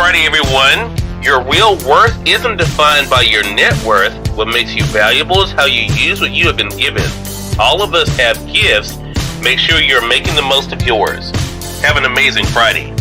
Friday, everyone. Your real worth isn't defined by your net worth. What makes you valuable is how you use what you have been given. All of us have gifts. Make sure you're making the most of yours. Have an amazing Friday.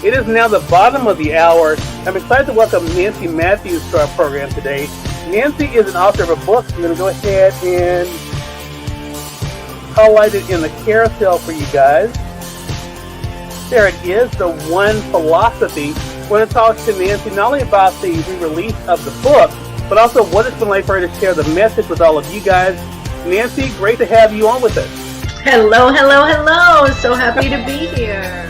It is now the bottom of the hour. I'm excited to welcome Nancy Matthews to our program today. Nancy is an author of a book. I'm going to go ahead and highlight it in the carousel for you guys. There it is, The One Philosophy. I want to talk to Nancy not only about the re-release of the book, but also what it's been like for her to share the message with all of you guys. Nancy, great to have you on with us. Hello, hello, hello. So happy to be here.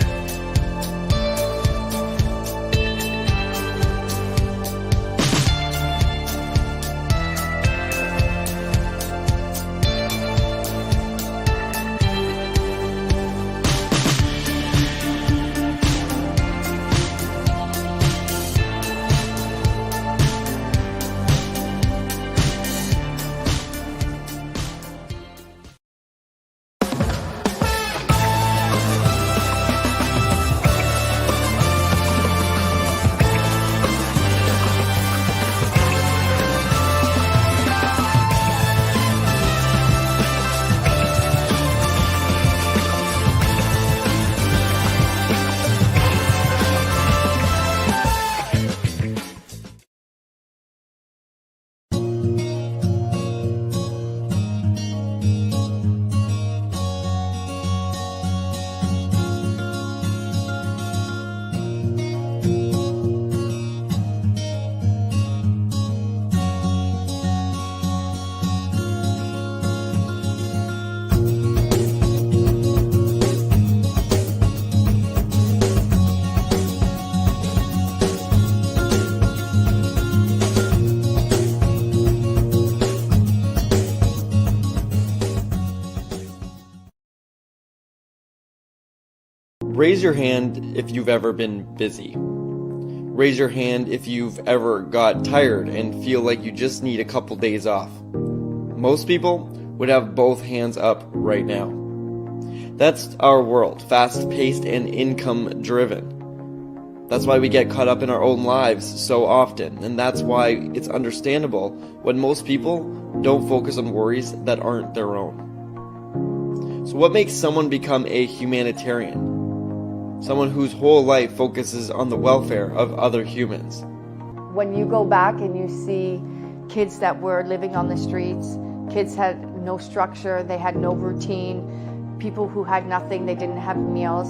Raise your hand if you've ever been busy. Raise your hand if you've ever got tired and feel like you just need a couple days off. Most people would have both hands up right now. That's our world, fast-paced and income-driven. That's why we get caught up in our own lives so often, and that's why it's understandable when most people don't focus on worries that aren't their own. So what makes someone become a humanitarian? Someone whose whole life focuses on the welfare of other humans. When you go back and you see kids that were living on the streets, kids had no structure, they had no routine, people who had nothing, they didn't have meals.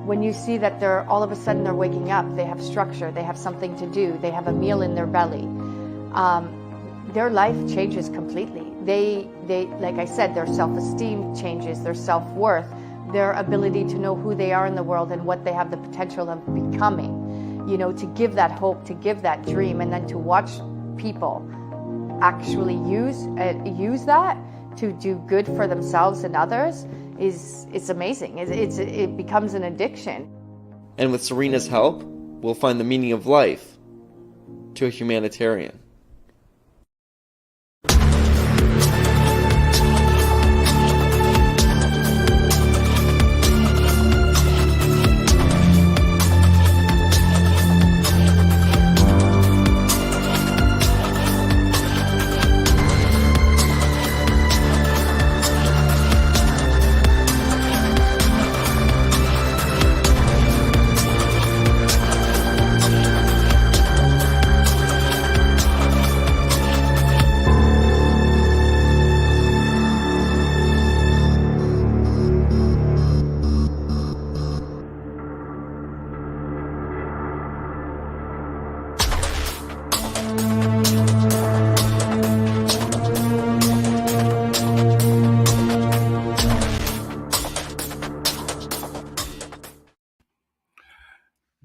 When you see that all of a sudden they're waking up, they have structure, they have something to do, they have a meal in their belly, their life changes completely. They, like I said, their self-esteem changes, their self-worth, their ability to know who they are in the world and what they have the potential of becoming, to give that hope, to give that dream, and then to watch people actually use that to do good for themselves and others it's amazing. It becomes an addiction. And with Serena's help, we'll find the meaning of life to a humanitarian.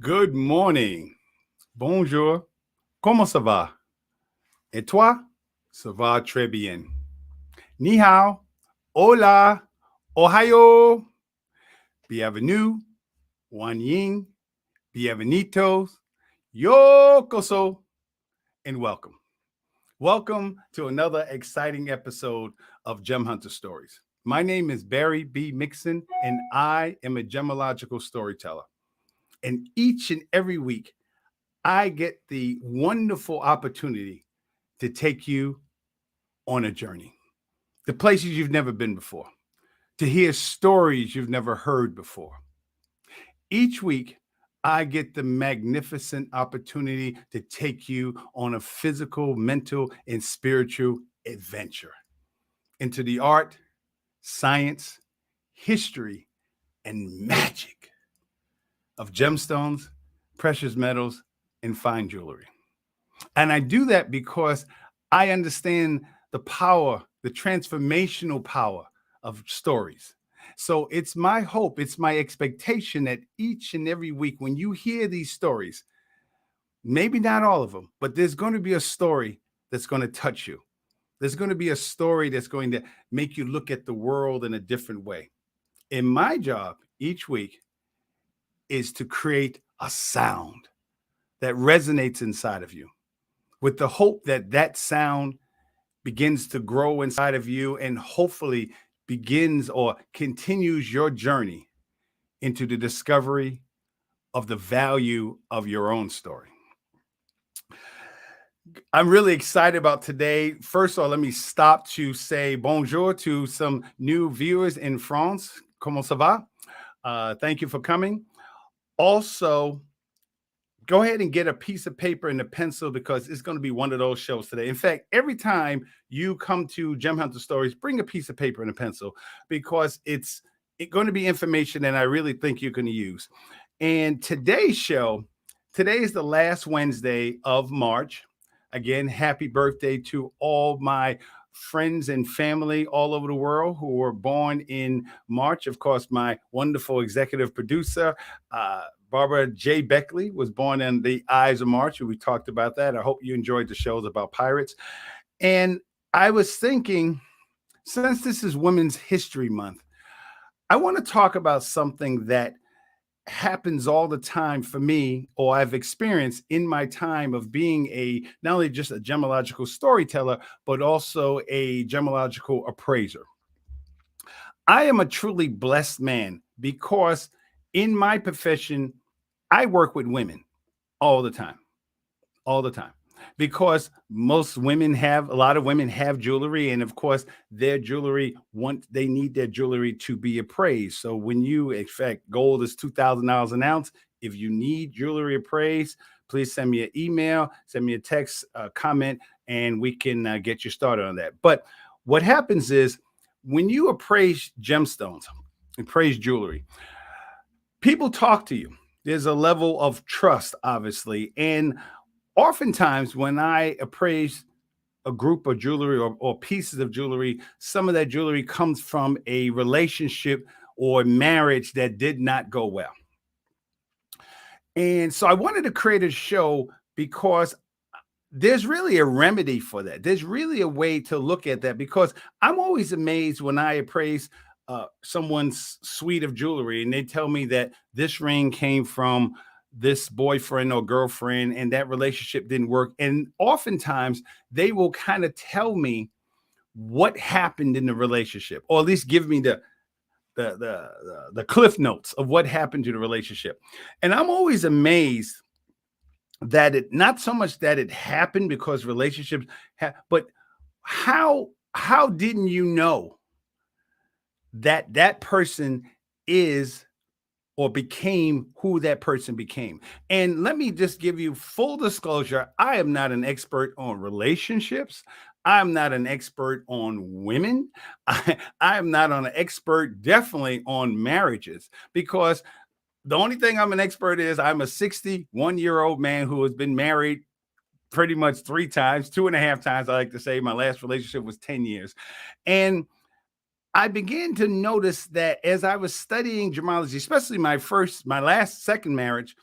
Good morning. Bonjour. Comment ça va? Et toi? Ça va très bien. Ni hao. Hola. Ohio. Bienvenue. Wan Ying. Bienvenidos. Yokoso. and welcome. Welcome to another exciting episode of Gem Hunter Stories. My name is Barry B. Mixon, and I am a gemological storyteller. And each and every week, I get the wonderful opportunity to take you on a journey, the places you've never been before, to hear stories you've never heard before. Each week, I get the magnificent opportunity to take you on a physical, mental, and spiritual adventure into the art, science, history, and magic of gemstones, precious metals, and fine jewelry. And I do that because I understand the power, the transformational power of stories. So it's my hope, it's my expectation that each and every week when you hear these stories, maybe not all of them, but there's going to be a story that's going to touch you. There's going to be a story that's going to make you look at the world in a different way. And my job each week is to create a sound that resonates inside of you with the hope that that sound begins to grow inside of you and hopefully begins or continues your journey into the discovery of the value of your own story. I'm really excited about today. First of all, let me stop to say bonjour to some new viewers in France. Comment ça va? Thank you for coming. Also, go ahead and get a piece of paper and a pencil because it's going to be one of those shows today. In fact, every time you come to Gem Hunter Stories, bring a piece of paper and a pencil because it's going to be information that I really think you're going to use. And today's show, today is the last Wednesday of March. Again, happy birthday to all my friends and family all over the world who were born in March. Of course, my wonderful executive producer, Barbara J. Beckley, was born in the Ides of March, and we talked about that. I hope you enjoyed the shows about pirates. And I was thinking, since this is Women's History Month, I want to talk about something that happens all the time for me, or I've experienced in my time of being not only just a gemological storyteller, but also a gemological appraiser. I am a truly blessed man because in my profession, I work with women all the time, because a lot of women have jewelry. And of course, their jewelry, they need their jewelry to be appraised. So when you expect gold is $2,000 an ounce, if you need jewelry appraised, please send me an email, send me a text, comment, and we can get you started on that. But what happens is when you appraise gemstones, appraise jewelry, people talk to you. There's a level of trust, obviously. And oftentimes when I appraise a group of jewelry or pieces of jewelry, some of that jewelry comes from a relationship or marriage that did not go well. And so I wanted to create a show because there's really a remedy for that. There's really a way to look at that, because I'm always amazed when I appraise someone's suite of jewelry and they tell me that this ring came from this boyfriend or girlfriend and that relationship didn't work. And oftentimes they will kind of tell me what happened in the relationship, or at least give me the cliff notes of what happened to the relationship. And I'm always amazed that it, not so much that it happened because relationships but how didn't you know that person is or became who that person became? And let me just give you full disclosure. I am not an expert on relationships. I'm not an expert on women. I am not an expert definitely on marriages, because the only thing I'm an expert is I'm a 61-year-old man who has been married pretty much 3 times, 2.5 times. I like to say my last relationship was 10 years. And I began to notice that as I was studying gemology, especially my second marriage,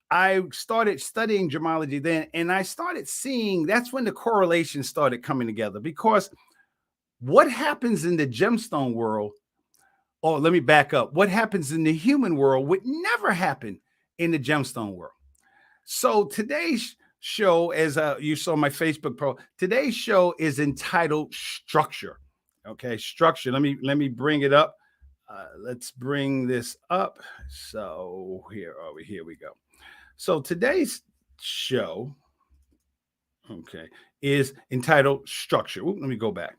I started studying gemology then, and I started seeing that's when the correlation started coming together. Because what happens in the gemstone world, or let me back up, what happens in the human world would never happen in the gemstone world. So today's show, as you saw my Facebook pro, today's show is entitled Structure. Okay, structure. Let me bring it up. Let's bring this up. So here we go. So today's show, okay, is entitled Structure. Ooh, let me go back.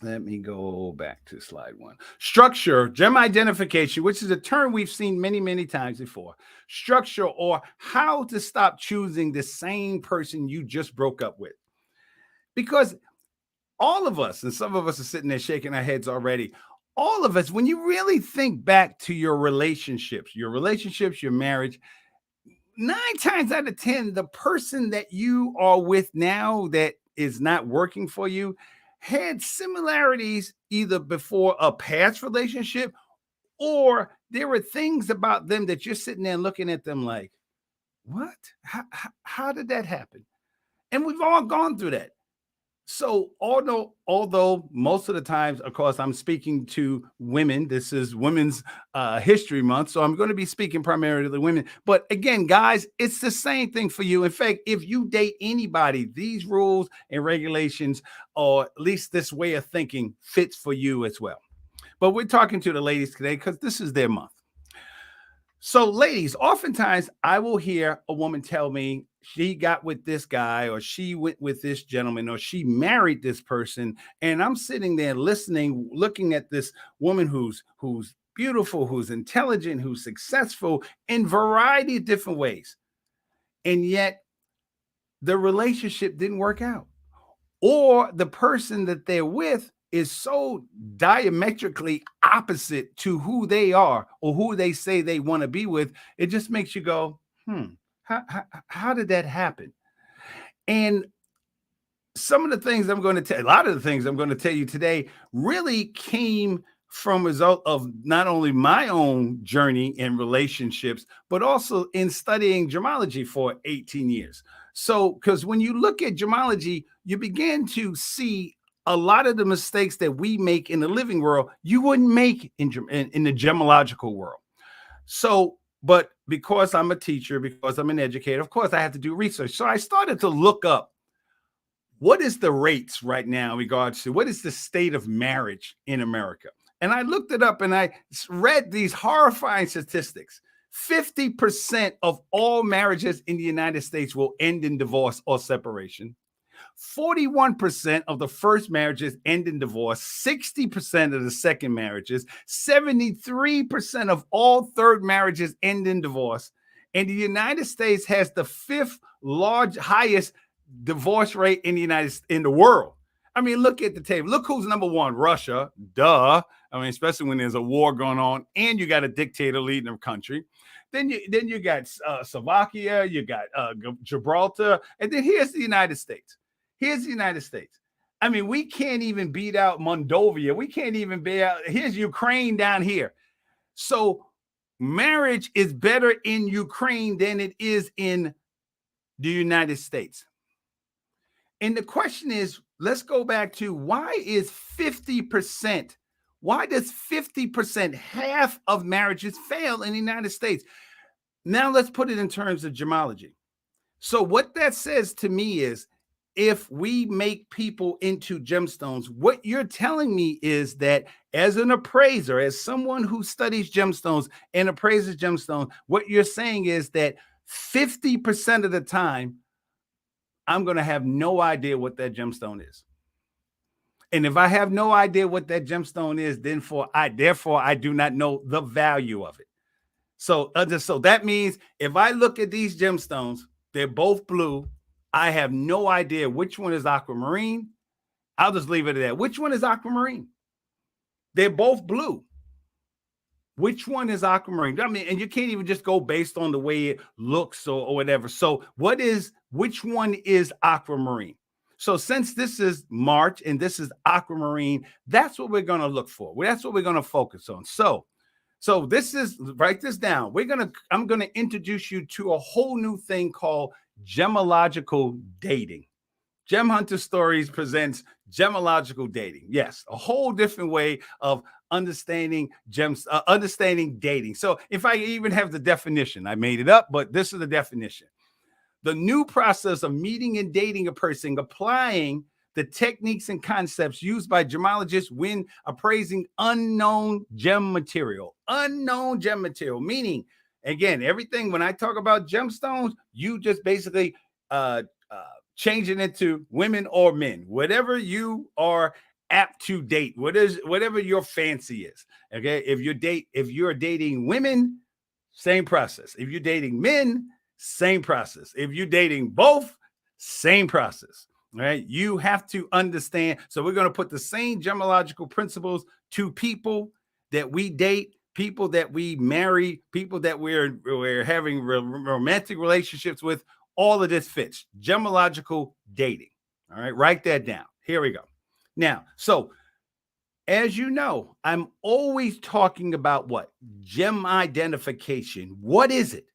Let me go back to slide one. Structure, gem identification, which is a term we've seen many, many times before. Structure, or how to stop choosing the same person you just broke up with. Because all of us, and some of us are sitting there shaking our heads already, all of us, when you really think back to your relationships, your marriage, 9 times out of 10, the person that you are with now that is not working for you had similarities either before a past relationship, or there were things about them that you're sitting there looking at them like, what? How did that happen? And we've all gone through that. So although most of the times, of course, I'm speaking to women, this is Women's History Month, so I'm going to be speaking primarily to women. But again, guys, it's the same thing for you. In fact, if you date anybody, these rules and regulations, or at least this way of thinking, fits for you as well. But we're talking to the ladies today because this is their month. So, ladies, oftentimes I will hear a woman tell me she got with this guy, or she went with this gentleman, or she married this person. And I'm sitting there listening, looking at this woman who's beautiful, who's intelligent, who's successful in a variety of different ways. And yet the relationship didn't work out. Or the person that they're with is so diametrically opposite to who they are or who they say they want to be with. It just makes you go, how did that happen? And some of the things I'm going to tell, a lot of the things I'm going to tell you today really came from a result of not only my own journey in relationships, but also in studying gemology for 18 years. So, because when you look at gemology, you begin to see a lot of the mistakes that we make in the living world, you wouldn't make in the gemological world. So, but because I'm a teacher, because I'm an educator, of course, I have to do research. So I started to look up what is the rates right now in regards to what is the state of marriage in America. And I looked it up and I read these horrifying statistics. 50% of all marriages in the United States will end in divorce or separation. 41% of the first marriages end in divorce, 60% of the second marriages, 73% of all third marriages end in divorce. And the United States has the 5th highest divorce rate in the world. I mean, look at the table. Look who's number one. Russia, duh. I mean, especially when there's a war going on and you got a dictator leading the country. Then you got Slovakia, you got Gibraltar, and then here's the United States. Here's the United States. I mean, we can't even beat out Moldova. We can't even beat out. Here's Ukraine down here. So marriage is better in Ukraine than it is in the United States. And the question is, let's go back to why is 50%? Why does 50%, half of marriages fail in the United States? Now let's put it in terms of gemology. So what that says to me is, if we make people into gemstones, what you're telling me is that as an appraiser, as someone who studies gemstones and appraises gemstones, what you're saying is that 50% of the time, I'm going to have no idea what that gemstone is. And if I have no idea what that gemstone is, therefore I do not know the value of it. So that means if I look at these gemstones, they're both blue. I have no idea which one is aquamarine. I'll just leave it at that. Which one is aquamarine? They're both blue. Which one is aquamarine? I mean, and you can't even just go based on the way it looks or whatever. So which one is aquamarine? So since this is March and this is aquamarine, that's what we're going to look for. That's what we're going to focus on. So this is, write this down. I'm going to introduce you to a whole new thing called gemological dating. Gem Hunter Stories presents gemological dating. Yes, a whole different way of understanding understanding dating. So if I even have the definition, I made it up, but this is the definition. The new process of meeting and dating a person, applying the techniques and concepts used by gemologists when appraising unknown gem material. Unknown gem material, meaning, again, everything when I talk about gemstones, you just basically changing it to women or men, whatever you are apt to date, whatever your fancy is. Okay, if you're dating women, same process. If you're dating men, same process. If you're dating both, same process. Right? You have to understand. So we're going to put the same gemological principles to people that we date, people that we marry, people that we're having romantic relationships with. All of this fits gemological dating. All right, write that down. Here we go. Now, so as you know, I'm always talking about what? Gem identification. What is it?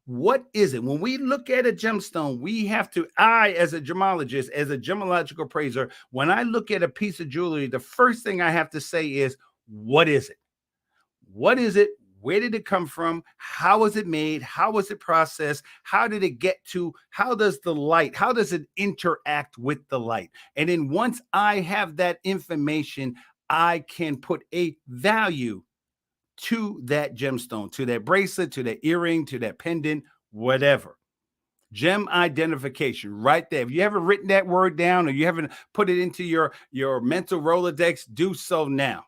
What is it? When we look at a gemstone, we have to, as a gemologist, as a gemological appraiser, when I look at a piece of jewelry, the first thing I have to say is, what is it? What is it? Where did it come from? How was it made? How was it processed? How did it get to? How does it interact with the light? And then once I have that information, I can put a value to that gemstone, to that bracelet, to that earring, to that pendant, whatever. Gem identification right there. If you haven't written that word down or you haven't put it into your mental Rolodex, do so now.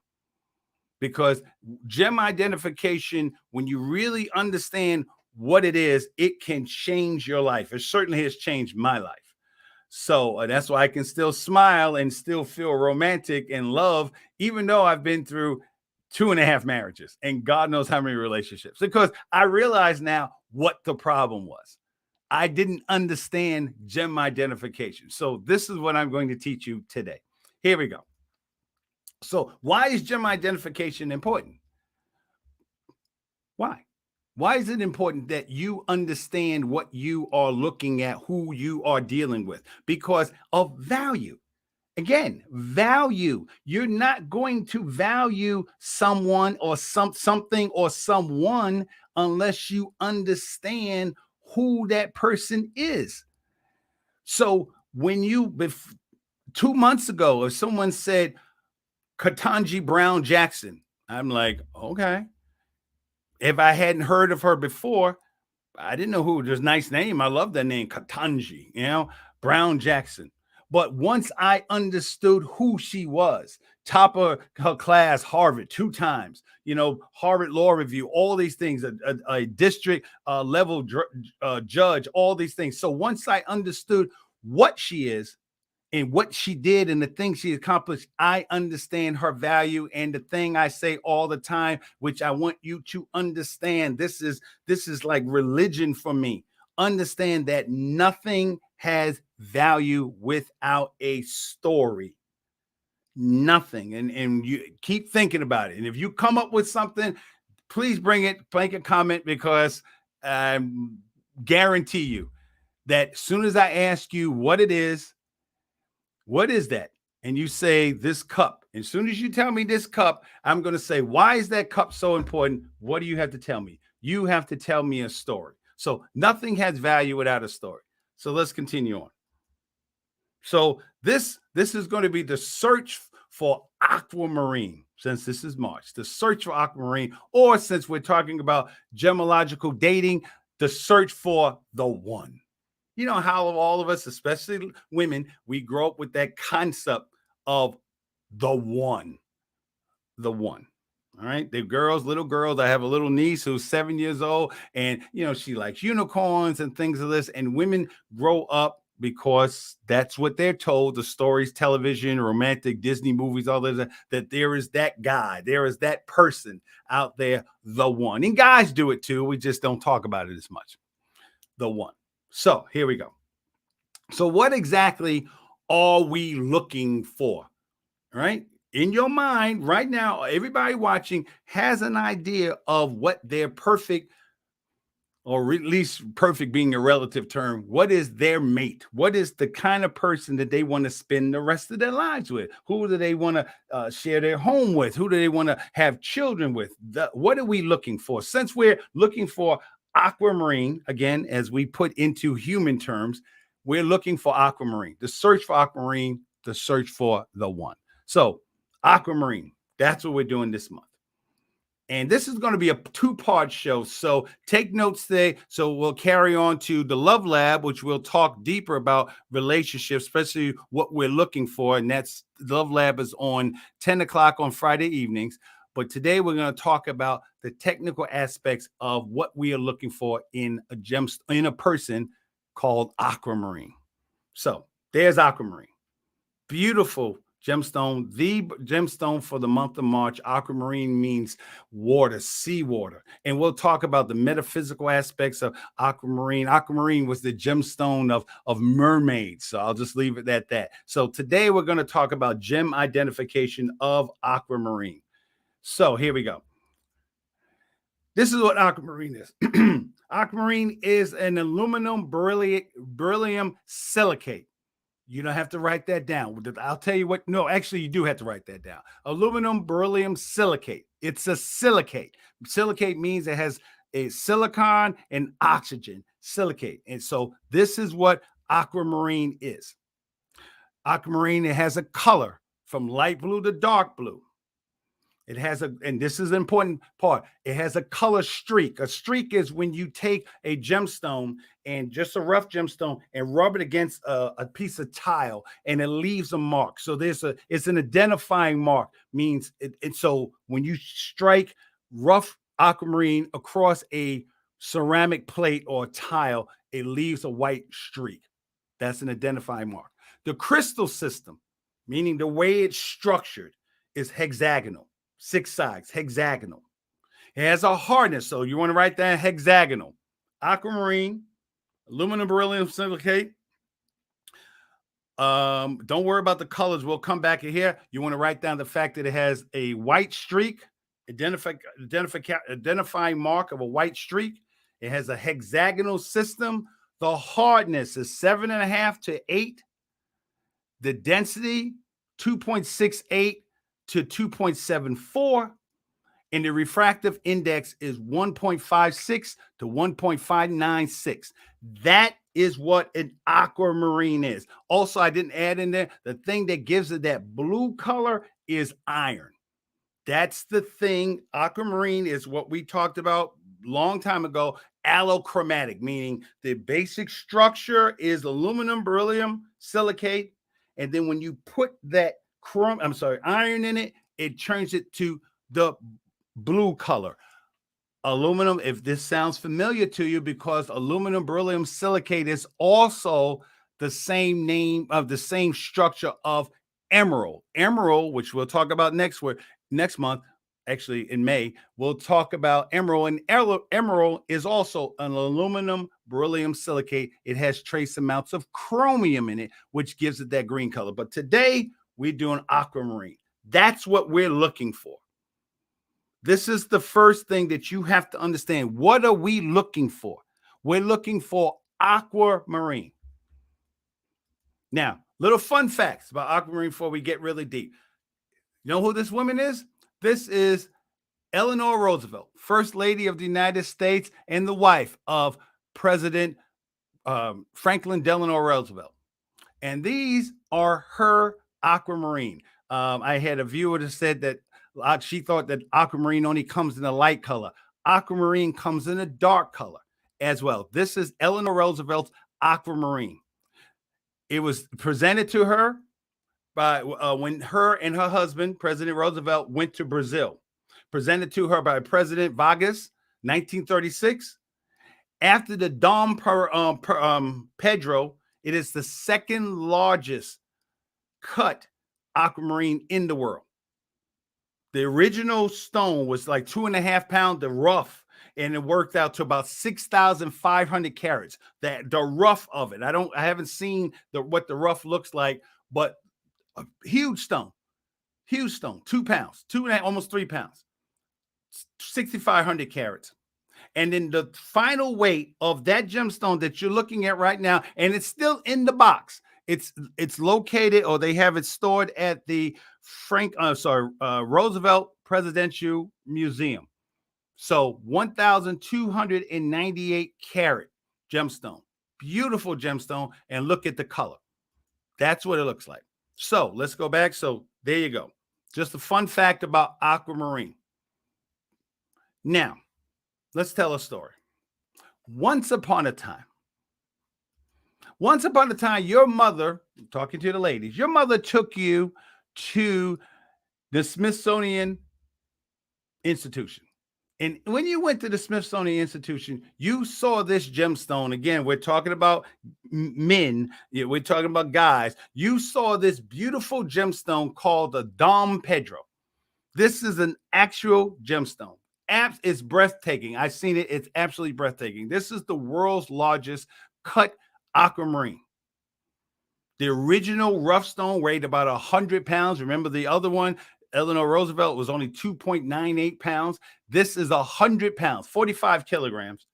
Because gem identification, when you really understand what it is, it can change your life. It certainly has changed my life. So that's why I can still smile and still feel romantic and love, even though I've been through 2.5 marriages and God knows how many relationships, because I realize now what the problem was. I didn't understand gem identification. So this is what I'm going to teach you today. Here we go. So why is gem identification important? Why? Why is it important that you understand what you are looking at, who you are dealing with? Because of value. Again, value. You're not going to value someone or something or someone unless you understand who that person is. So when 2 months ago, if someone said Ketanji Brown Jackson, I'm like, okay. If I hadn't heard of her before, I didn't know who. There's a nice name. I love that name, Ketanji, Brown Jackson. But once I understood who she was, top of her class, Harvard 2 times, Harvard Law Review, all these things, a district level judge, all these things. So once I understood what she is and what she did and the things she accomplished, I understand her value. And the thing I say all the time, which I want you to understand, this is like religion for me. Understand that nothing has value without a story. Nothing. And you keep thinking about it. And if you come up with something, please bring a comment, because I guarantee you that as soon as I ask you what it is, what is that? And you say this cup. As soon as you tell me this cup, I'm going to say, why is that cup so important? What do you have to tell me? You have to tell me a story. So nothing has value without a story. So let's continue on. So this is going to be the search for aquamarine, since this is March, the search for aquamarine, or since we're talking about gemological dating, the search for the one. You know how all of us, especially women, we grow up with that concept of the one. The one. All right. The little girls, I have a little niece who's 7 years old, and, she likes unicorns and things of this. And women grow up because that's what they're told. The stories, television, romantic Disney movies, all this, that there is that guy, there is that person out there, the one. And guys do it too. We just don't talk about it as much. The one. So here we go. So what exactly are we looking for? All right. In your mind right now, everybody watching has an idea of what their perfect, or at least perfect being a relative term, what is their mate? What is the kind of person that they want to spend the rest of their lives with? Who do they want to share their home with? Who do they want to have children with? What are we looking for? Since we're looking for aquamarine, again, as we put into human terms, we're looking for aquamarine. The search for aquamarine, the search for the one. So aquamarine, that's what we're doing this month. And this is going to be a 2-part show. So take notes today. So we'll carry on to the Love Lab, which we'll talk deeper about relationships, especially what we're looking for. And that's Love Lab is on 10 o'clock on Friday evenings. But today we're going to talk about the technical aspects of what we are looking for in a person called aquamarine. So there's aquamarine. Beautiful gemstone, the gemstone for the month of March. Aquamarine means water, seawater. And we'll talk about the metaphysical aspects of aquamarine. Aquamarine was the gemstone of mermaids. So I'll just leave it at that. So today we're going to talk about gem identification of aquamarine. So here we go. This is what aquamarine is. Aquamarine is an aluminum beryllium silicate. You don't have to write that down. I'll tell you what. No, actually, you do have to write that down. Aluminum beryllium silicate. It's a silicate. Silicate means it has a silicon and oxygen. Silicate. And so this is what aquamarine is. Aquamarine, it has a color from light blue to dark blue. It has and this is an important part, it has a color streak. A streak is when you take a gemstone and just a rough gemstone and rub it against a piece of tile and it leaves a mark. So it's an identifying mark, means so when you strike rough aquamarine across a ceramic plate or tile, it leaves a white streak. That's an identifying mark. The crystal system, meaning the way it's structured, is hexagonal. 6 sides, hexagonal. It has a hardness, so you want to write down hexagonal. Aquamarine, aluminum beryllium silicate. Don't worry about the colors. We'll come back here. You want to write down the fact that it has a white streak, identifying mark of a white streak. It has a hexagonal system. The hardness is 7.5 to 8. The density, 2.68 to 2.74, and the refractive index is 1.56 to 1.596. That is what an aquamarine is. Also, I didn't add in there, the thing that gives it that blue color is iron. That's the thing. Aquamarine is what we talked about a long time ago, allochromatic, meaning the basic structure is aluminum beryllium silicate, and then when you put that iron in it, it turns it to the blue color. Aluminum, if this sounds familiar to you, because aluminum beryllium silicate is also the same name of the same structure of emerald. Emerald, which we'll talk about next month, actually in May, we'll talk about emerald. And emerald is also an aluminum beryllium silicate. It has trace amounts of chromium in it, which gives it that green color. But today, we're doing aquamarine. That's what we're looking for. This is the first thing that you have to understand. What are we looking for? We're looking for aquamarine. Now, little fun facts about aquamarine before we get really deep. You know who this woman is? This is Eleanor Roosevelt, First Lady of the United States and the wife of President Franklin Delano Roosevelt. And these are her aquamarine. I had a viewer that said that she thought that aquamarine only comes in a light color. Aquamarine comes in a dark color as well. This is Eleanor Roosevelt's aquamarine. It was presented to her by when her and her husband, President Roosevelt, went to Brazil. Presented to her by President Vargas, 1936. After the Dom Pedro, it is the second largest cut aquamarine in the world. The original stone was like 2.5 pounds, the rough, and it worked out to about 6,500 carats. That the rough of it. I haven't seen what the rough looks like, but a huge stone, 2 pounds, 2.5, almost 3 pounds, 6,500 carats. And then the final weight of that gemstone that you're looking at right now, and it's still in the box. It's located, or they have it stored at the Roosevelt Presidential Museum. So 1,298 carat gemstone, beautiful gemstone. And look at the color. That's what it looks like. So let's go back. So there you go. Just a fun fact about aquamarine. Now, let's tell a story. Once upon a time, your mother, talking to the ladies, your mother took you to the Smithsonian Institution. And when you went to the Smithsonian Institution, you saw this gemstone. Again, we're talking about men. We're talking about guys. You saw this beautiful gemstone called the Dom Pedro. This is an actual gemstone. It's breathtaking. I've seen it. It's absolutely breathtaking. This is the world's largest cut aquamarine. The original rough stone weighed about 100 pounds. Remember the other one, Eleanor Roosevelt, was only 2.98 pounds. This is 100 pounds, 45 kilograms,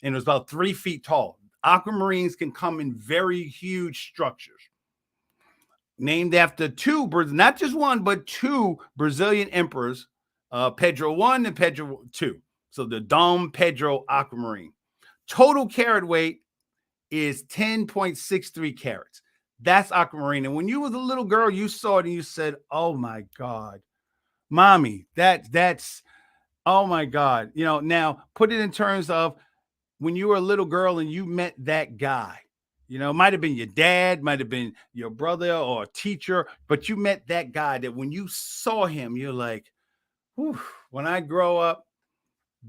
and it was about 3 feet tall. Aquamarines can come in very huge structures. Named after two, not just one, but two Brazilian emperors, Pedro I and Pedro II. So the Dom Pedro aquamarine. Total carat weight is 10.63 carats. That's aquamarine. And when you was a little girl, you saw it and you said, oh my God, mommy, that's, oh my God. You know, now put it in terms of when you were a little girl and you met that guy. You know, it might have been your dad, might have been your brother or a teacher, but you met that guy that when you saw him, you're like, whew, when I grow up,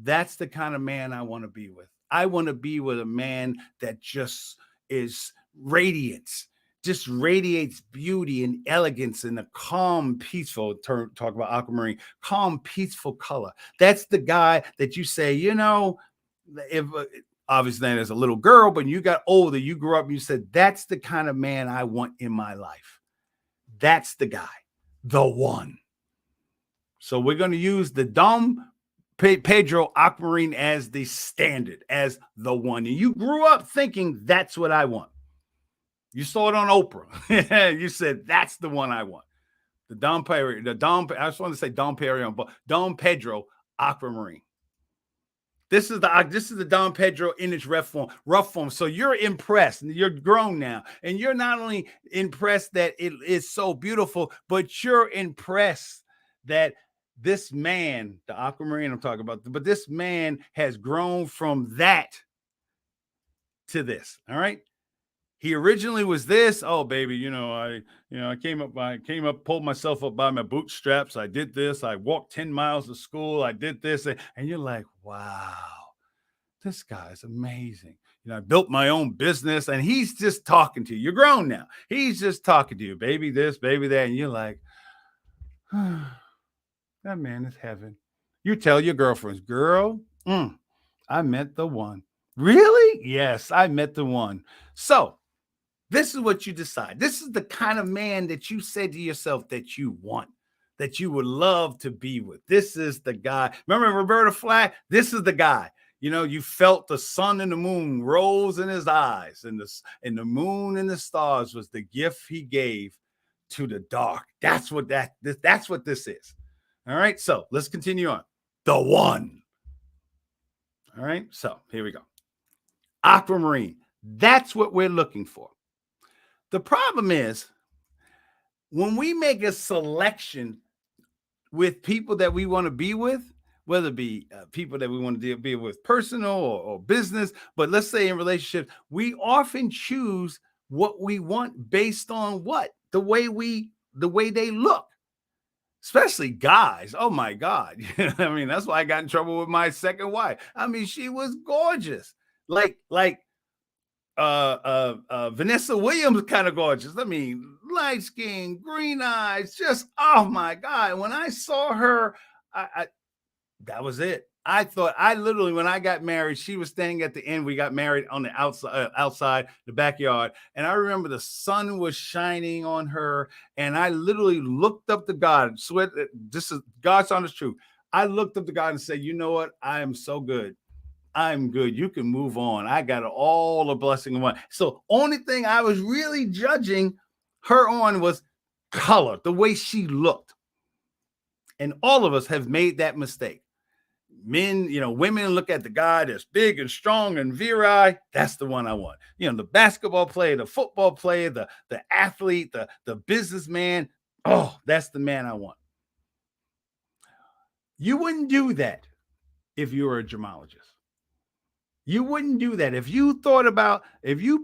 that's the kind of man I want to be with. I want to be with a man that just is radiance, just radiates beauty and elegance and a calm, peaceful, talk about aquamarine, calm, peaceful color. That's the guy that you say, you know, if obviously as a little girl, but you got older, you grew up and you said, that's the kind of man I want in my life. That's the guy, the one. So we're going to use the Dom Pedro aquamarine as the standard, as the one. And you grew up thinking that's what I want. You saw it on Oprah. You said, that's the one I want. The Dom Pedro, I just want to say Dom Pedro, but Dom Pedro aquamarine. This is the Dom Pedro in its rough form. So you're impressed. You're grown now. And you're not only impressed that it is so beautiful, but you're impressed that this man, the aquamarine I'm talking about, but this man has grown from that to this. All right. He originally was this. Oh, baby, I came up, pulled myself up by my bootstraps. I did this. I walked 10 miles to school. I did this. And you're like, wow, this guy's amazing. I built my own business and he's just talking to you. You're grown now. He's just talking to you, baby this, baby that. And you're like, that man is heaven. You tell your girlfriends, girl, I met the one. Really? Yes, I met the one. So this is what you decide. This is the kind of man that you said to yourself that you want, that you would love to be with. This is the guy. Remember Roberta Flack? This is the guy. You felt the sun and the moon rose in his eyes, and the moon and the stars was the gift he gave to the dark. That's what this is. All right. So let's continue on. The one. All right. So here we go. Aquamarine. That's what we're looking for. The problem is when we make a selection with people that we want to be with, whether it be people that we want to be with personal or business, but let's say in relationships, we often choose what we want based on what? The way they look, especially guys. Oh my God. I mean, that's why I got in trouble with my second wife. I mean, she was gorgeous. Like Vanessa Williams kind of gorgeous. I mean, light skin, green eyes, just, oh my God. When I saw her, that was it. I thought, when I got married, she was standing at the end. We got married on the outside, the backyard. And I remember the sun was shining on her. And I literally looked up to God. This is God's honest truth. I looked up to God and said, you know what? I am so good. I'm good. You can move on. I got all the blessing of one. So only thing I was really judging her on was color, the way she looked. And all of us have made that mistake. men, women look at the guy that's big and strong and virile. That's the one I want. The basketball player, the football player, the athlete, the businessman. Oh, that's the man I want. You wouldn't do that if you were a gemologist. You wouldn't do that. If you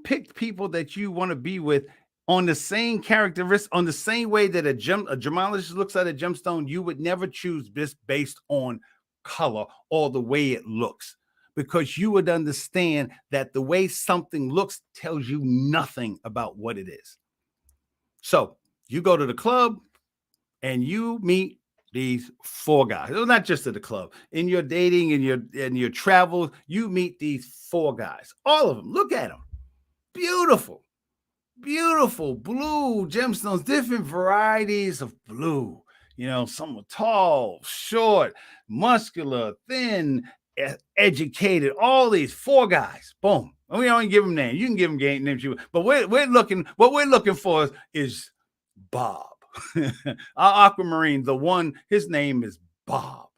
picked people that you want to be with on the same characteristics, on the same way that a gemologist looks at a gemstone, you would never choose this based on color or the way it looks, because you would understand that the way something looks tells you nothing about what it is. So you go to the club and you meet these 4 guys. Well, not just at the club. In your dating and your travels, you meet these 4 guys. All of them. Look at them. Beautiful. Beautiful blue gemstones, different varieties of blue. Some are tall, short, muscular, thin, educated. All these 4 guys. Boom. And we don't give them names. You can give them names, but what we're looking for is Bob. Our aquamarine, the one, his name is Bob.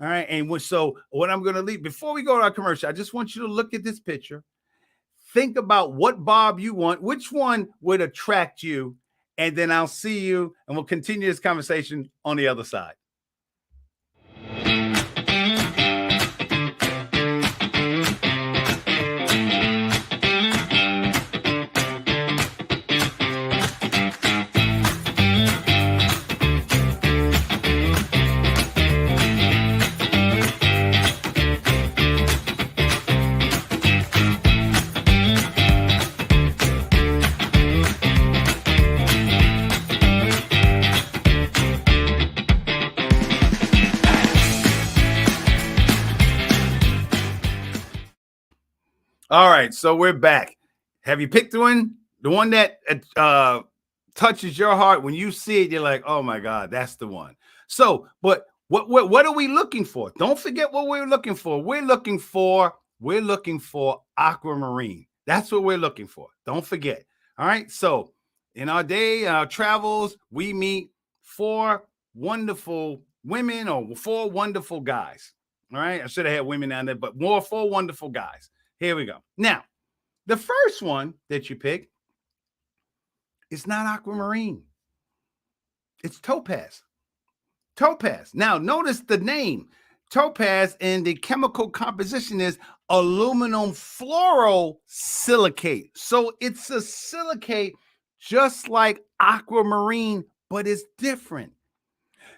All right. And so what I'm going to leave before we go to our commercial, I just want you to look at this picture. Think about what Bob you want, which one would attract you, and then I'll see you and we'll continue this conversation on the other side. All right, so we're back. Have you picked one? The one that touches your heart. When you see it, you're like, oh my God, that's the one. So, but what are we looking for? Don't forget what we're looking for. We're looking for aquamarine. That's what we're looking for. Don't forget. All right. So in our day, our travels, we meet 4 wonderful women or 4 wonderful guys. All right. I should have had women down there, but 4 wonderful guys. Here we go. Now, the first one that you pick is not aquamarine. It's topaz. Topaz. Now, notice the name. Topaz, and the chemical composition is aluminum fluorosilicate. So it's a silicate just like aquamarine, but it's different.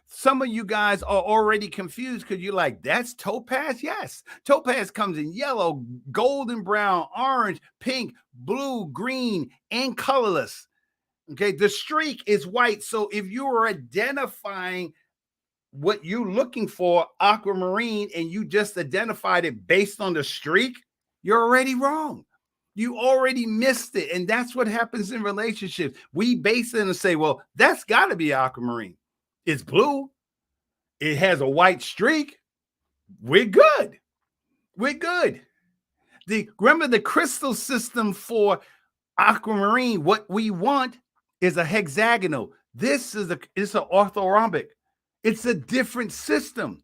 Some of you guys are already confused because you're like, that's topaz? Yes. Topaz comes in yellow, golden brown, orange, pink, blue, green, and colorless. Okay. The streak is white. So if you are identifying what you're looking for, aquamarine, and you just identified it based on the streak, you're already wrong. You already missed it. And that's what happens in relationships. We base it and say, well, that's got to be aquamarine. It's blue. It has a white streak. We're good. We're good. Remember the crystal system for aquamarine. What we want is a hexagonal. This is it's an orthorhombic. It's a different system.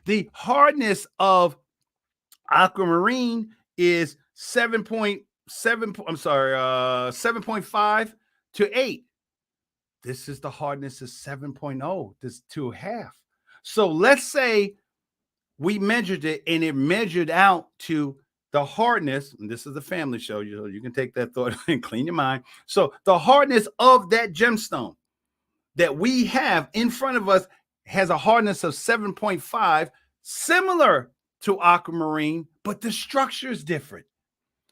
The hardness of aquamarine is 7.5 to 8. This is the hardness of 7.0. This 2.5. So let's say we measured it and it measured out to the hardness. And this is a family show. You can take that thought and clean your mind. So the hardness of that gemstone that we have in front of us has a hardness of 7.5, similar to aquamarine, but the structure is different.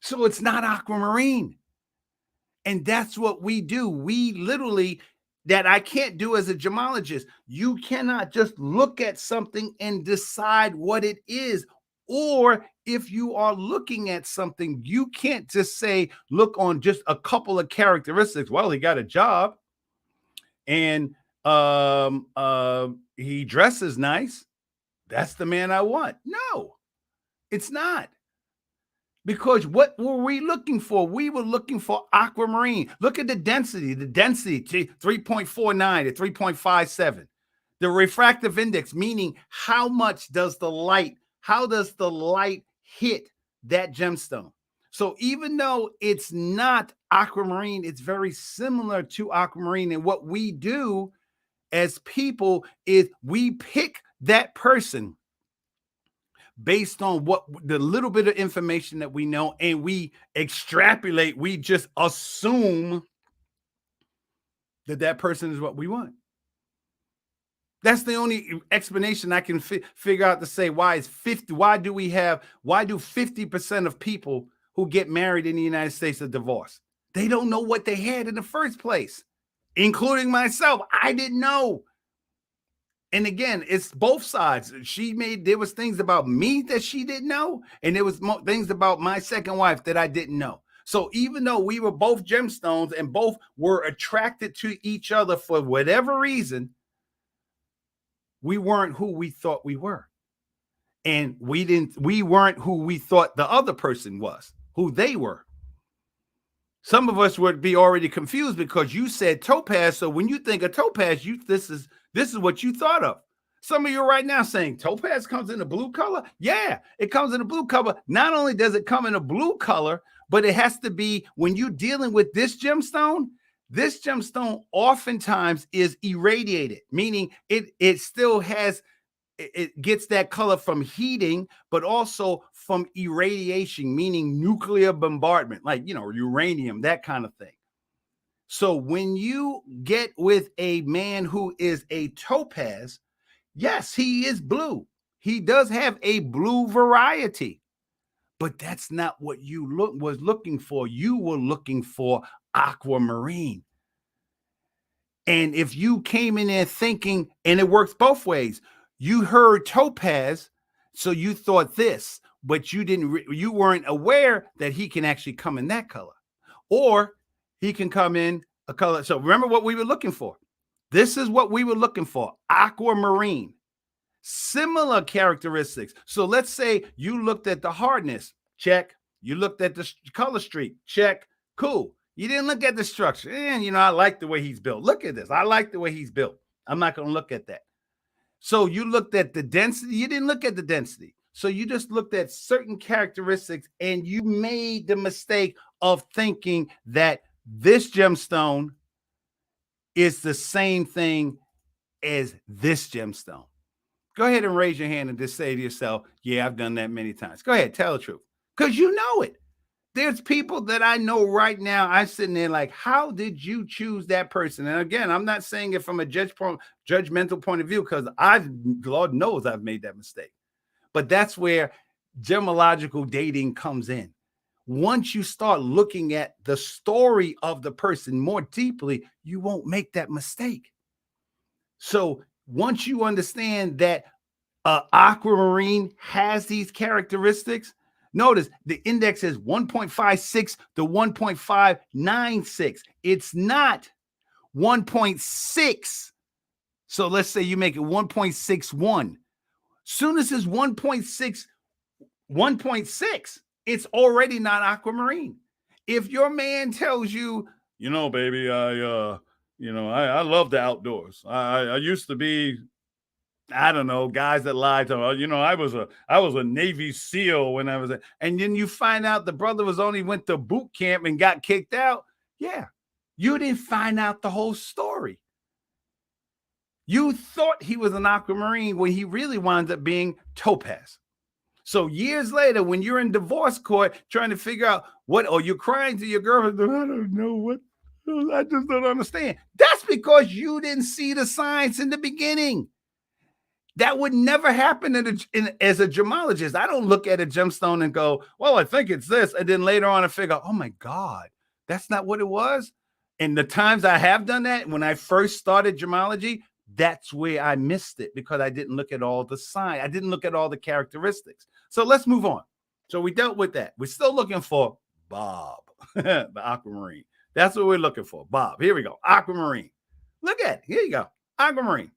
So it's not aquamarine. And that's what we do. We literally, that I can't do as a gemologist. You cannot just look at something and decide what it is. Or if you are looking at something, you can't just say, look on just a couple of characteristics. Well, he got a job and he dresses nice. That's the man I want. No, it's not. Because what were we looking for? We were looking for aquamarine. Look at the density 3.49 to 3.57. The refractive index, meaning how does the light hit that gemstone? So even though it's not aquamarine, it's very similar to aquamarine. And what we do as people is we pick that person based on what the little bit of information that we know, and we extrapolate, we just assume that person is what we want. That's the only explanation I can figure out to say why do 50% of people who get married in the United States are divorced? They don't know what they had in the first place, including myself. I didn't know. And again, it's both sides. There was things about me that she didn't know, and there was things about my second wife that I didn't know. So even though we were both gemstones and both were attracted to each other for whatever reason, we weren't who we thought we were. And we weren't who we thought the other person was, who they were. Some of us would be already confused because you said topaz. So when you think of topaz, this is what you thought of. Some of you right now saying topaz comes in a blue color. Yeah, it comes in a blue color. Not only does it come in a blue color, but it has to be, when you're dealing with this gemstone oftentimes is irradiated, meaning it still has, it gets that color from heating, but also from irradiation, meaning nuclear bombardment, like, uranium, that kind of thing. So when you get with a man who is a topaz, yes, he is blue. He does have a blue variety, but that's not what you was looking for. You were looking for aquamarine. And if you came in there thinking, and it works both ways, you heard topaz, so you thought this, but you weren't aware that he can actually come in that color, or he can come in a color. So remember what we were looking for. This is what we were looking for: aquamarine. Similar characteristics. So let's say you looked at the hardness, check. You looked at the color streak, check. Cool. You didn't look at the structure. And, I like the way he's built. Look at this. I like the way he's built. I'm not going to look at that. So you looked at the density. You didn't look at the density. So you just looked at certain characteristics, and you made the mistake of thinking that this gemstone is the same thing as this gemstone. Go ahead and raise your hand and just say to yourself, yeah, I've done that many times. Go ahead, tell the truth, because you know it. There's people that I know right now, I'm sitting there like, how did you choose that person? And again, I'm not saying it from a judgmental point of view, because Lord knows I've made that mistake. But that's where gemological dating comes in. Once you start looking at the story of the person more deeply, you won't make that mistake. So once you understand that aquamarine has these characteristics, notice the index is 1.56 to 1.596. It's not 1.6. So let's say you make it 1.61. Soon as it's 1.6, it's already not aquamarine. If your man tells you, baby, I love the outdoors. I used to be, I don't know, guys that lied to me. I was a Navy SEAL when I was, and then you find out the brother went to boot camp and got kicked out. Yeah, you didn't find out the whole story. You thought he was an aquamarine when he really wound up being topaz. So years later, when you're in divorce court trying to figure out or you're crying to your girlfriend, I don't know what. I just don't understand. That's because you didn't see the signs in the beginning. That would never happen as a gemologist. I don't look at a gemstone and go, well, I think it's this. And then later on I figure, oh my God, that's not what it was. And the times I have done that, when I first started gemology, that's where I missed it, because I didn't look at all the signs. I didn't look at all the characteristics. So let's move on. So we dealt with that. We're still looking for Bob, the aquamarine. That's what we're looking for. Bob. Here we go. Aquamarine. Look at it. Here you go. Aquamarine.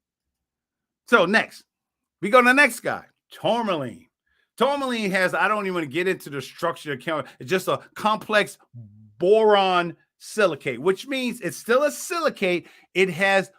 So next, we go to the next guy, tourmaline. Tourmaline has, I don't even want to get into the structure of chemical. It's just a complex boron silicate, which means it's still a silicate. It has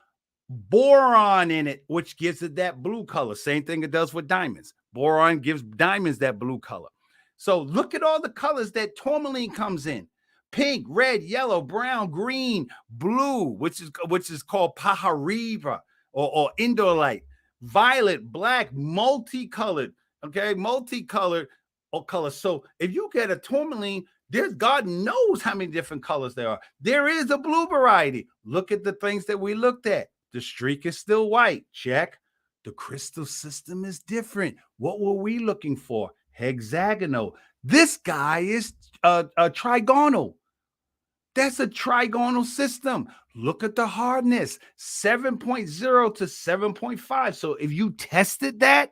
boron in it, which gives it that blue color. Same thing it does with diamonds. Boron gives diamonds that blue color. So look at all the colors that tourmaline comes in. Pink, red, yellow, brown, green, blue, which is called pahariba or indolite, violet, black, multicolored, okay, multicolored or color. So if you get a tourmaline, there's God knows how many different colors there are. There is a blue variety. Look at the things that we looked at. The streak is still white. Check. The crystal system is different. What were we looking for? Hexagonal. This guy is a trigonal. That's a trigonal system. Look at the hardness, 7.0 to 7.5. So if you tested that,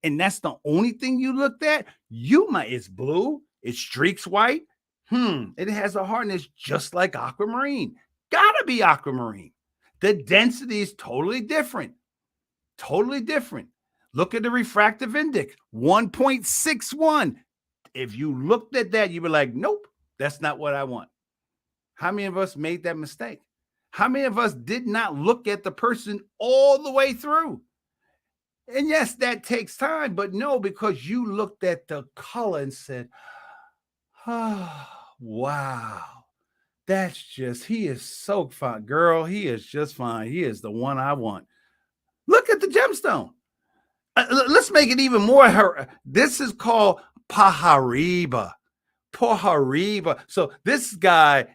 and that's the only thing you looked at, it's blue, it streaks white. It has a hardness just like aquamarine. Gotta be aquamarine. The density is totally different. Totally different. Look at the refractive index, 1.61. If you looked at that, you'd be like, nope, that's not what I want. How many of us made that mistake? How many of us did not look at the person all the way through? And yes, that takes time, but no, because you looked at the color and said, oh, wow, he is so fine. Girl, he is just fine. He is the one I want. Look at the gemstone. Let's make it even more. This is called pahariba. Pahariba. So this guy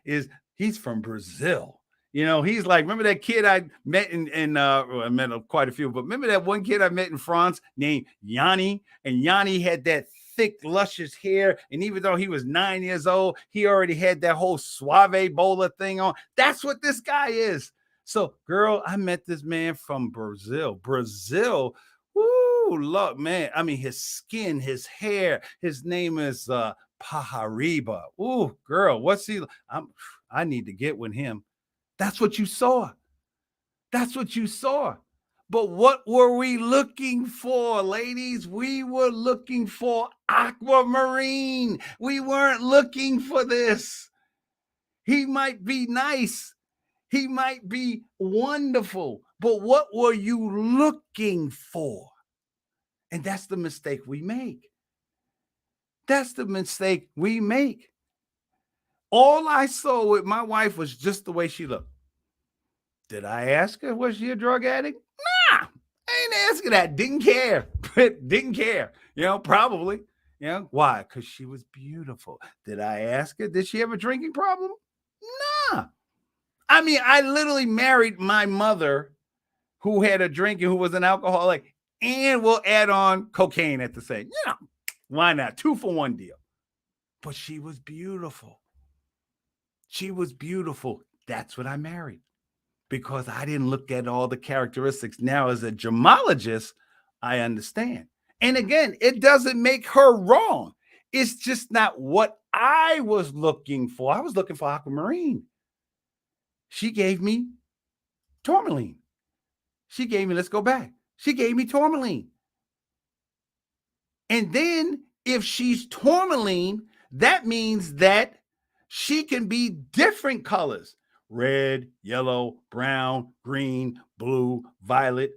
he's from Brazil. He's like, remember that kid I met I met quite a few, but remember that one kid I met in France named Yanni? And Yanni had that thick, luscious hair. And even though he was 9 years old, he already had that whole suave bowler thing on. That's what this guy is. So, girl, I met this man from Brazil. Brazil, woo, look, man. I mean, his skin, his hair, his name is Pahariba. Ooh, girl, what's he? I need to get with him. That's what you saw. That's what you saw. But what were we looking for, ladies? We were looking for aquamarine. We weren't looking for this. He might be nice. He might be wonderful. But what were you looking for? And that's the mistake we make. That's the mistake we make. All I saw with my wife was just the way she looked. Did I ask her, was she a drug addict? Nah, I ain't asking that. Didn't care. Didn't care. Probably. Why? Because she was beautiful. Did I ask her, did she have a drinking problem? Nah. I mean, I literally married my mother who had a drink and who was an alcoholic, and we'll add on cocaine at the same. Why not? 2-for-1 deal. But she was beautiful. She was beautiful. That's what I married, because I didn't look at all the characteristics. Now, as a gemologist, I understand. And again, it doesn't make her wrong. It's just not what I was looking for. I was looking for aquamarine. She gave me tourmaline. Let's go back. She gave me tourmaline. And then if she's tourmaline, that means that she can be different colors: red, yellow, brown, green, blue, violet.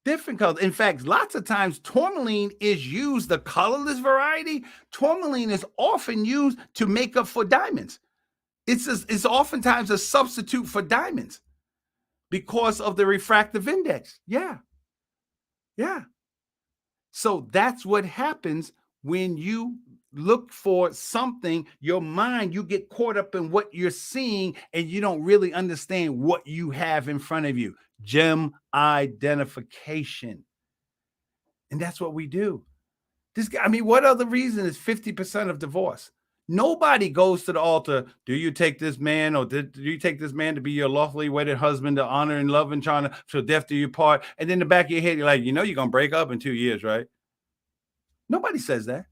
Different colors. In fact, lots of times tourmaline is used, the colorless variety. Tourmaline is often used to make up for diamonds. It's oftentimes a substitute for diamonds because of the refractive index. Yeah. So that's what happens when you look for something. Your mind, you get caught up in what you're seeing, and you don't really understand what you have in front of you. Gem identification. And that's what we do. What other reason is 50% of divorce? Nobody goes to the altar. Do you take this man, or do you take this man to be your lawfully wedded husband, to honor and love and trying to till death do you part? And then in the back of your head, you're like, you're going to break up in 2 years, right? Nobody says that.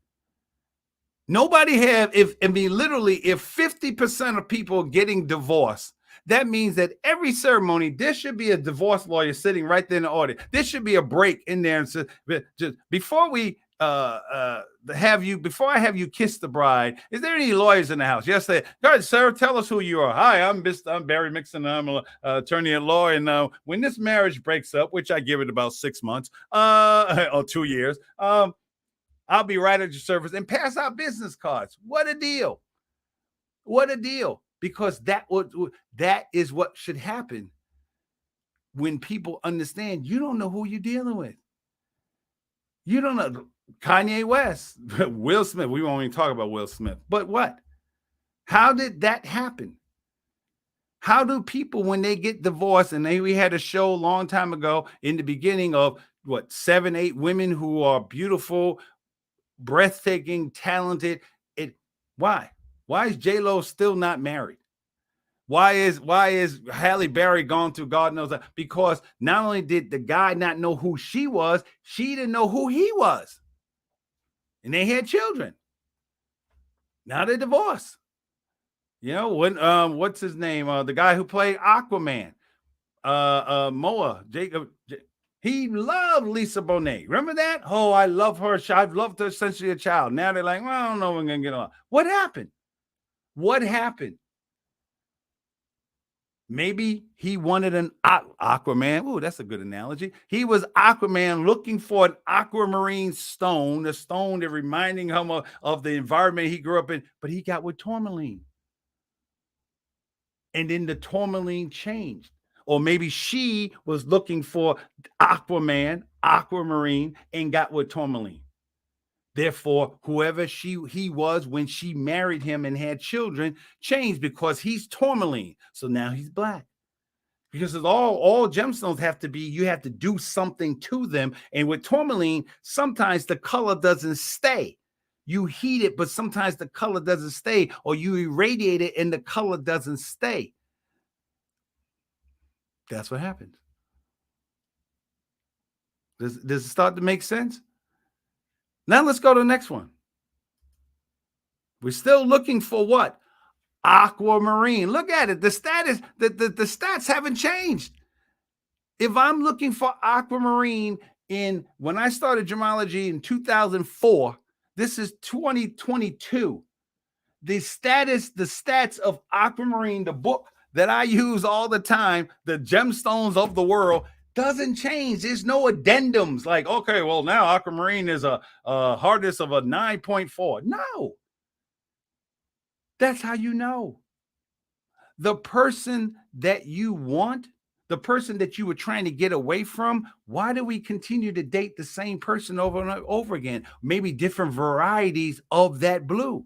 Nobody literally, if 50% of people getting divorced, that means that every ceremony, there should be a divorce lawyer sitting right there in the audience. There should be a break in there. And so, just before we have you, before I have you kiss the bride, is there any lawyers in the house? Yes, they. Good, sir. Tell us who you are. Hi, I'm Barry Mixon. I'm an attorney at law. And when this marriage breaks up, which I give it about 6 months, or 2 years, I'll be right at your service and pass out business cards. What a deal! What a deal! Because that is what should happen when people understand you don't know who you're dealing with. You don't know. Kanye West, Will Smith. We won't even talk about Will Smith. But what? How did that happen? How do people, when they get divorced, and we had a show a long time ago in the beginning of 7, 8 women who are beautiful, breathtaking, talented. Why? Why is J-Lo still not married? Why is Halle Berry gone through God knows that? Because not only did the guy not know who she was, she didn't know who he was. And they had children. Now they're divorced. When what's his name? The guy who played Aquaman, Moa Jacob. He loved Lisa Bonet. Remember that? Oh, I love her. I've loved her since she was a child. Now they're like, well, I don't know when we're gonna get on. What happened? What happened? Maybe he wanted an Aquaman. Oh, that's a good analogy. He was Aquaman looking for an aquamarine stone, a stone that reminding him of the environment he grew up in, but he got with tourmaline. And then the tourmaline changed. Or maybe she was looking for Aquaman, aquamarine, and got with tourmaline. Therefore, whoever he was when she married him and had children changed because he's tourmaline. So now he's black. Because all gemstones have to be, you have to do something to them. And with tourmaline, sometimes the color doesn't stay. You heat it, but sometimes the color doesn't stay, or you irradiate it and the color doesn't stay. That's what happens. Does it start to make sense? Now let's go to the next one. We're still looking for what? Aquamarine. Look at it. The status, the stats haven't changed. If I'm looking for aquamarine when I started gemology in 2004, this is 2022. The stats of aquamarine, the book that I use all the time, the gemstones of the world, doesn't change. There's no addendums like, okay, well, now aquamarine is a hardness of a 9.4. No. That's how you know. The person that you want, the person that you were trying to get away from, why do we continue to date the same person over and over again? Maybe different varieties of that blue.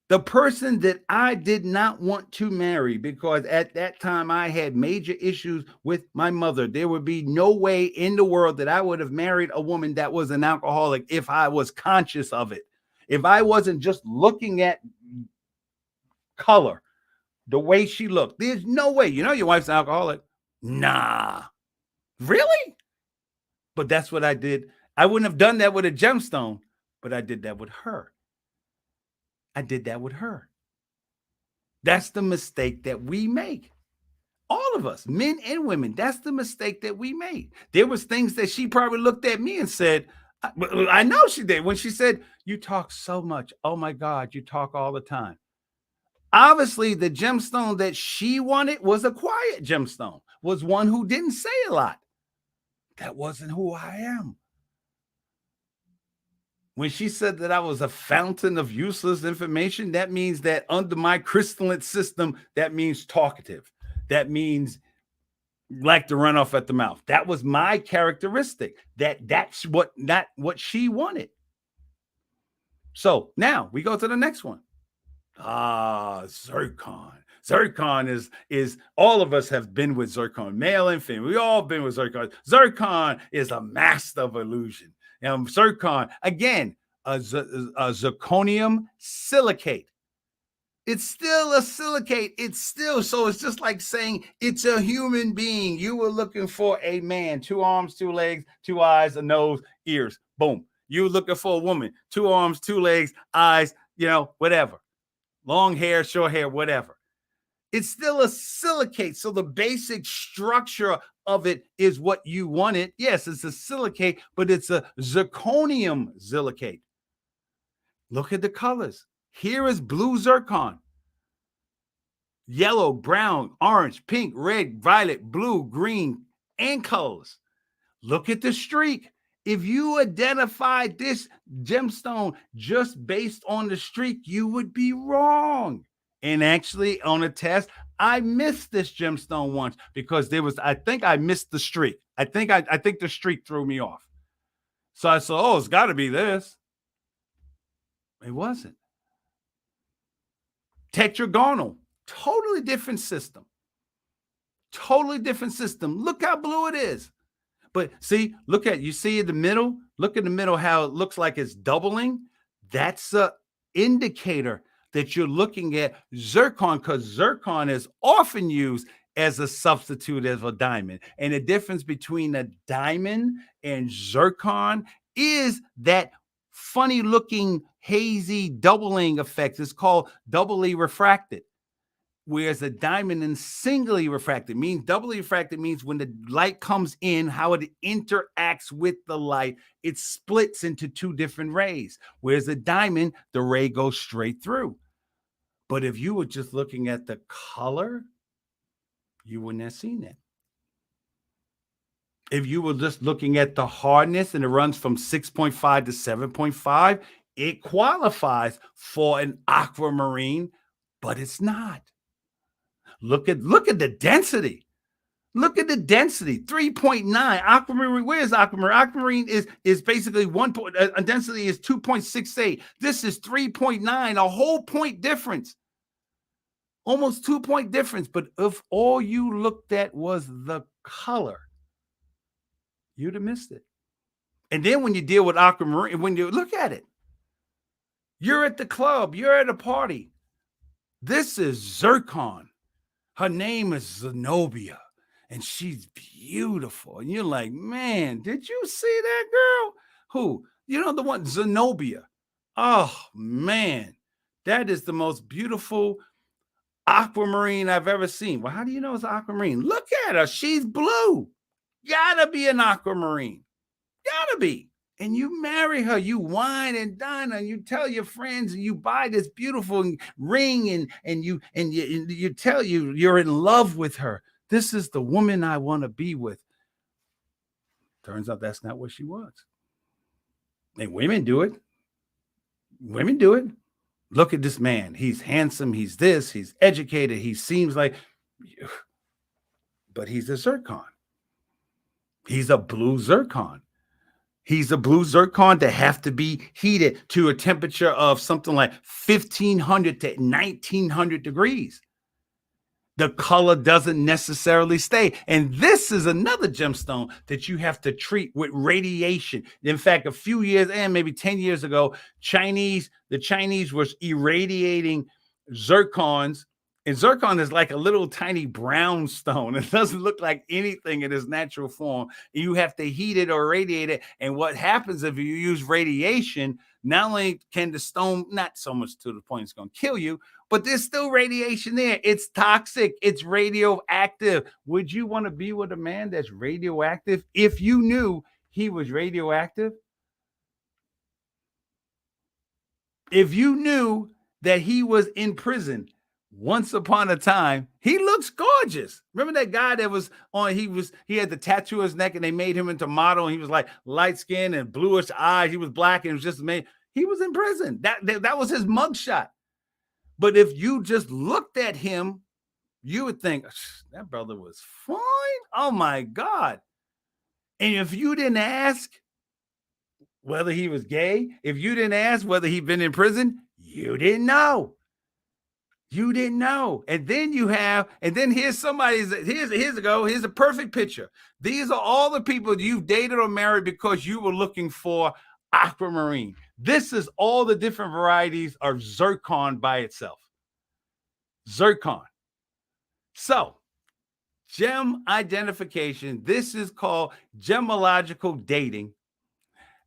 The person that I did not want to marry, because at that time I had major issues with my mother. There would be no way in the world that I would have married a woman that was an alcoholic if I was conscious of it. If I wasn't just looking at color, the way she looked, there's no way. Your wife's an alcoholic. Nah. Really? But that's what I did. I wouldn't have done that with a gemstone, but I did that with her. That's the mistake that we make. All of us, men and women, that's the mistake that we made. There was things that she probably looked at me and said, I know she did, when she said, you talk so much. Oh my God, you talk all the time. Obviously, the gemstone that she wanted was a quiet gemstone, was one who didn't say a lot. That wasn't who I am. When she said that I was a fountain of useless information, that means that under my crystalline system, that means talkative. That means like to run off at the mouth. That was my characteristic. That's not what she wanted. So now we go to the next one. Zircon. Zircon is all of us have been with zircon, male and female. We all been with zircon. Zircon is a master of illusion. Zircon, again, a zirconium silicate. It's still a silicate. So it's just like saying it's a human being. You were looking for a man, 2 arms, 2 legs, 2 eyes, a nose, ears. Boom. You were looking for a woman, 2 arms, 2 legs, eyes, whatever. Long hair, short hair, whatever. It's still a silicate. So the basic structure of it is what you wanted. Yes, it's a silicate, but it's a zirconium silicate. Look at the colors. Here is blue zircon. Yellow, brown, orange, pink, red, violet, blue, green, and colors. Look at the streak. If you identified this gemstone just based on the streak, you would be wrong. And actually, on a test, I missed this gemstone once because I think I missed the streak. I think the streak threw me off. So I said, oh, it's got to be this. It wasn't. Tetragonal, totally different system. Totally different system. Look how blue it is. But see, you see in the middle, look in the middle how it looks like it's doubling. That's an indicator that you're looking at zircon, because zircon is often used as a substitute of a diamond. And the difference between a diamond and zircon is that funny looking hazy doubling effect. It's called doubly refracted. Whereas a diamond is singly refracted, means doubly refracted means when the light comes in, how it interacts with the light, it splits into two different rays. Whereas a diamond, the ray goes straight through. But if you were just looking at the color, you wouldn't have seen it. If you were just looking at the hardness and it runs from 6.5 to 7.5, it qualifies for an aquamarine, but it's not. Look at the density. Look at the density, 3.9. Aquamarine, where is aquamarine? Aquamarine is basically a density is 2.68. This is 3.9, a whole point difference. Almost 2-point difference. But if all you looked at was the color, you'd have missed it. And then when you deal with aquamarine, when you look at it, you're at the club, you're at a party. This is zircon. Her name is Zenobia, and she's beautiful. And you're like, man, did you see that girl? Who? You know the one, Zenobia. Oh, man, that is the most beautiful aquamarine I've ever seen. Well, how do you know it's aquamarine? Look at her. She's blue. Gotta be an aquamarine. Gotta be. And you marry her, you wine and dine her, and you tell your friends, and you buy this beautiful ring, and you tell you're in love with her. This is the woman I want to be with. Turns out that's not what she was. And women do it. Women do it. Look at this man. He's handsome. He's this. He's educated. He seems like, but he's a zircon. He's a blue zircon. He's a blue zircon that have to be heated to a temperature of something like 1,500 to 1,900 degrees. The color doesn't necessarily stay. And this is another gemstone that you have to treat with radiation. In fact, a few years, and maybe 10 years ago, the Chinese was irradiating zircons. And zircon is like a little tiny brown stone. It doesn't look like anything in its natural form. You have to heat it or radiate it. And what happens if you use radiation, not only can the stone, not so much to the point it's going to kill you, but there's still radiation there. It's toxic. It's radioactive. Would you want to be with a man that's radioactive if you knew he was radioactive? If you knew that he was in prison once upon a time, he looks gorgeous. Remember that guy that was on, he had the tattoo on his neck and they made him into model. And he was like light skin and bluish eyes. He was black and it was just made. He was in prison. That was his mugshot. But if you just looked at him, you would think that brother was fine. Oh my God. And if you didn't ask whether he was gay, if you didn't ask whether he'd been in prison, you didn't know. You didn't know. And then here's here's a perfect picture. These are all the people you've dated or married because you were looking for aquamarine. This is all the different varieties of zircon by itself. Zircon. So, gem identification. This is called gemological dating.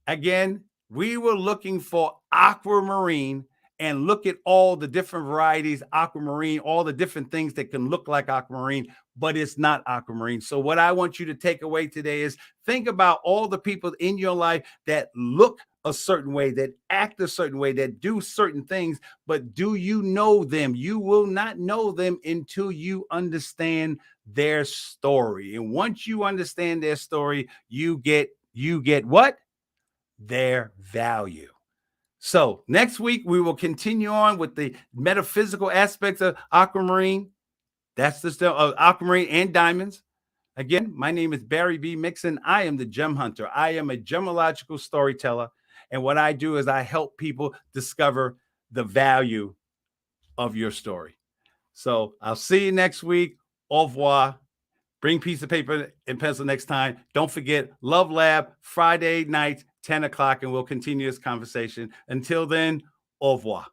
Again, we were looking for aquamarine and look at all the different varieties, aquamarine, all the different things that can look like aquamarine, but it's not aquamarine. So what I want you to take away today is think about all the people in your life that look a certain way, that act a certain way, that do certain things, but do you know them? You will not know them until you understand their story. And once you understand their story, you get what? Their value. So next week, we will continue on with the metaphysical aspects of aquamarine. That's the stuff of aquamarine and diamonds. Again, my name is Barry B. Mixon. I am the gem hunter. I am a gemological storyteller. And what I do is I help people discover the value of your story. So I'll see you next week. Au revoir. Bring piece of paper and pencil next time. Don't forget, Love Lab, Friday night, 10 o'clock, and we'll continue this conversation. Until then, au revoir.